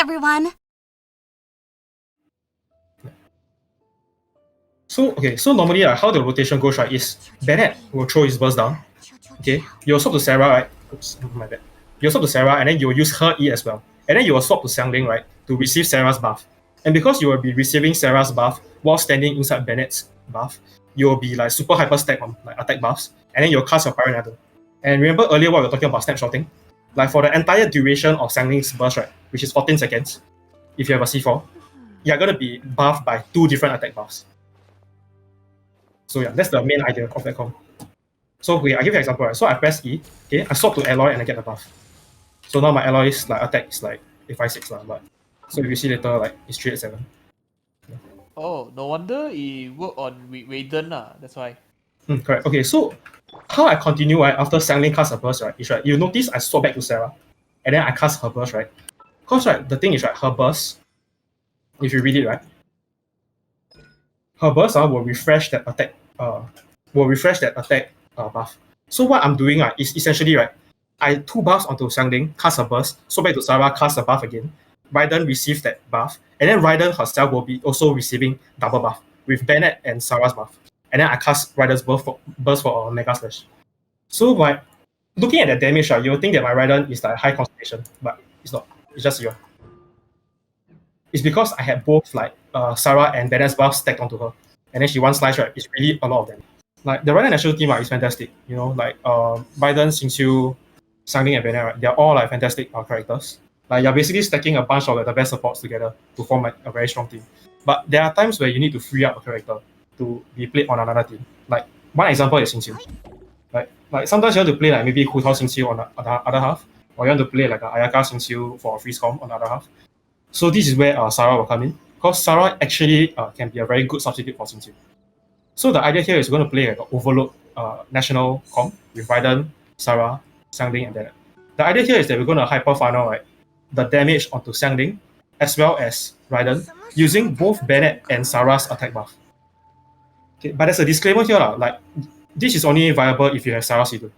everyone! So normally how the rotation goes, right, is Bennett will throw his burst down. Okay, you'll swap to Sarah, right? Oops, my bad. You'll swap to Sarah, and then you'll use her E as well. And then you will swap to Xiangling, right, to receive Sarah's buff. And because you will be receiving Sarah's buff while standing inside Bennett's buff, you will be like super hyper stack on like attack buffs, and then you'll cast your Pyronado. And remember earlier what we were talking about snapshotting? Like for the entire duration of Xiangling's burst, right, which is 14 seconds, if you have a C4, you're gonna be buffed by 2 different attack buffs. So yeah, that's the main idea of that comp. So okay, I give you an example, right? So I press E, okay, I swap to alloy and I get the buff. So now my alloy's like attack is like 856 lah, but so if you see later, like it's 387. Oh, no wonder he worked on Raiden lah. That's why. Correct. Okay, so how I continue, right, after Xiangling cast her burst, right, is right, you notice I swap back to Sarah, and then I cast her burst, right? Because right, the thing is right, her burst, if you read it right, her burst will refresh that attack buff. So what I'm doing is essentially right, I 2 buffs onto Xiangling, cast a burst, so back to Sarah, cast a buff again. Raiden receives that buff, and then Raiden herself will be also receiving double buff with Bennett and Sarah's buff. And then I cast Raiden's burst for a Mega Slash. So by looking at the damage, you'll think that my Raiden is like high concentration, but it's not. It's just zero. It's because I had both like Sarah and Bennett's buff stacked onto her. And then she one slice, right, it's really a lot of them. Like the Raiden national team is fantastic. You know, like Raiden, Xingqiu, Xiangling, and Bennett, right, they're all like fantastic characters. Like you're basically stacking a bunch of like, the best supports together to form like, a very strong team. But there are times where you need to free up a character to be played on another team. Like one example is Xingqiu. Like sometimes you want to play like maybe Hu Tao Xingqiu on the other half, or you want to play like Ayaka Xingqiu for a freeze comp on the other half. So this is where Sarah will come in, because Sarah actually can be a very good substitute for Xingqiu. So the idea here is we're going to play like an overload national comp with Raiden, Sarah, Xiangling, and Bennett. The idea here is that we're going to hyper funnel right, the damage onto Xiangling as well as Raiden using both Bennett and Sarah's attack buff. Okay, but there's a disclaimer here, like this is only viable if you have Sarah C2.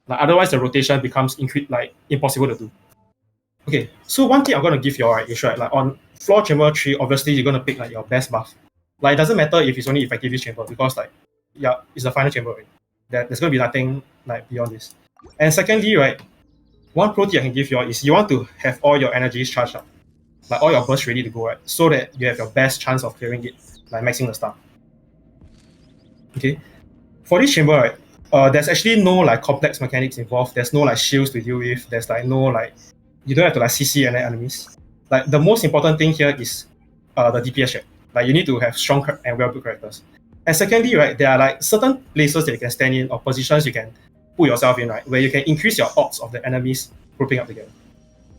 Like otherwise the rotation becomes impossible to do. Okay, so one thing I'm gonna give you all right is right, like on floor chamber 3, obviously you're gonna pick like your best buff. Like it doesn't matter if it's only effective this chamber because like yeah, it's the final chamber, right? There's gonna be nothing like beyond this. And secondly, right, one pro tip I can give you all is you want to have all your energies charged up. Like all your bursts ready to go, right? So that you have your best chance of clearing it, like maxing the star. Okay. For this chamber, right, there's actually no like complex mechanics involved. There's no like shields to deal with. There's like no like you don't have to like CC any enemies. Like the most important thing here is the DPS check. Like you need to have strong and well-built characters. And secondly, right, there are like certain places that you can stand in or positions you can put yourself in, right, where you can increase your odds of the enemies grouping up together.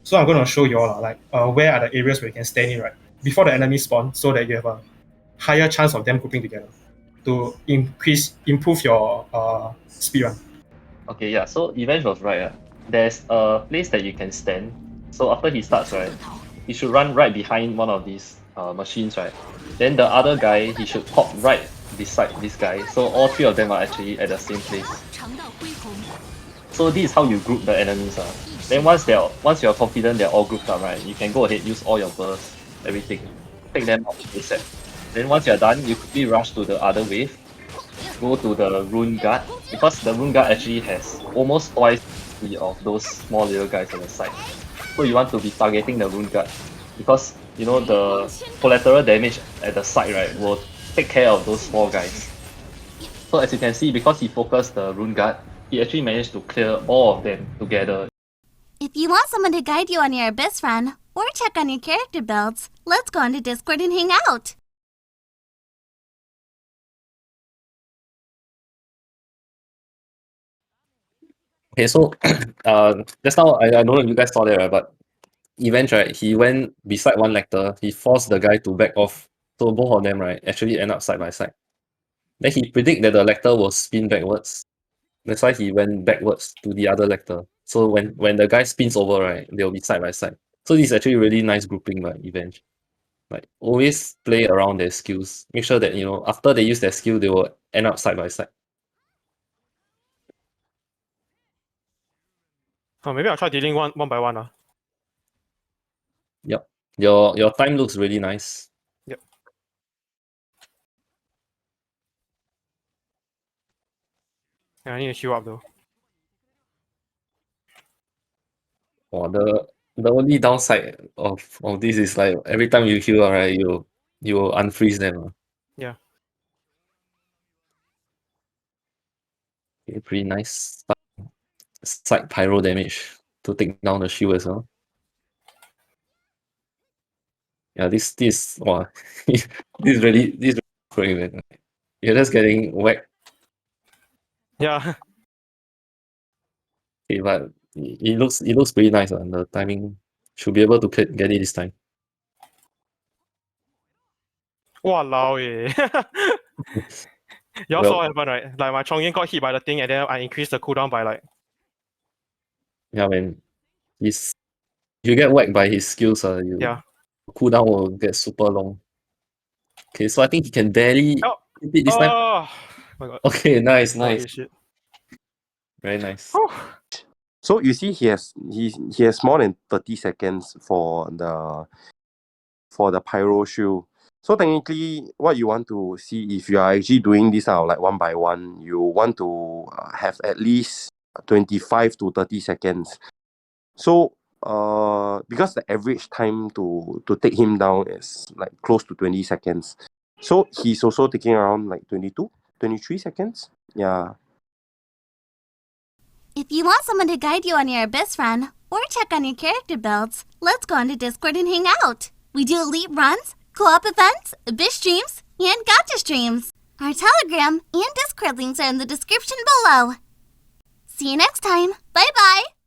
So I'm going to show you all like where are the areas where you can stand in, right, before the enemies spawn, so that you have a higher chance of them grouping together to improve your speed run. Okay, yeah, so Evenge was right. There's a place that you can stand. So after he starts, right, he should run right behind one of these machines, right? Then the other guy, he should hop right beside this guy. So all 3 of them are actually at the same place. So this is how you group the enemies. Then once you're confident they're all grouped up, right, you can go ahead, use all your bursts, everything. Take them out reset. Then once you're done, you quickly rush to the other wave. Go to the rune guard, because the rune guard actually has almost twice the of those small little guys on the side. So you want to be targeting the rune guard, because you know the collateral damage at the side, right, will take care of those 4 guys. So as you can see, because he focused the rune guard, he actually managed to clear all of them together. If you want someone to guide you on your Abyss run, or check on your character builds, let's go onto Discord and hang out! Okay, so just now I don't know if you guys saw that, right, but Event, right, he went beside one lector, he forced the guy to back off, so both of them, right, actually end up side by side. Then he predicted that the lector will spin backwards. That's why he went backwards to the other lector. So when the guy spins over, right, they'll be side by side. So this is actually really nice grouping by Event. Like always play around their skills. Make sure that, you know, after they use their skill, they will end up side by side. Maybe I'll try dealing one by one. Yep. Your time looks really nice. Yep. Yeah, I need to heal up though. Oh, the only downside of this is like every time you heal, right, you will unfreeze them. Yeah. Okay, pretty nice. Side pyro damage to take down the shield as well. Yeah, this wow, this is really great, man. You're just getting whacked. Yeah. Okay, but it looks pretty nice. The timing should be able to get it this time. Walao eh. Y'all Well, saw what happened, right? Like my Chongyan got hit by the thing and then I increased the cooldown by like yeah, man. If you get whacked by his skills, yeah. cooldown will get super long. Okay, so I think he can barely Oh. hit it this time. Oh my god. Okay, nice. Holy shit. Very nice. Whew. So you see, he has more than 30 seconds for the pyro shield. So technically, what you want to see if you are actually doing this out like one by one, you want to have at least 25 to 30 seconds. So because the average time to take him down is like close to 20 seconds. So he's also taking around like 22, 23 seconds. Yeah. If you want someone to guide you on your best friend or check on your character builds, let's go on to Discord and hang out. We do elite runs, co-op events, abyss streams, and gacha streams. Our Telegram and Discord links are in the description below. See you next time. Bye bye.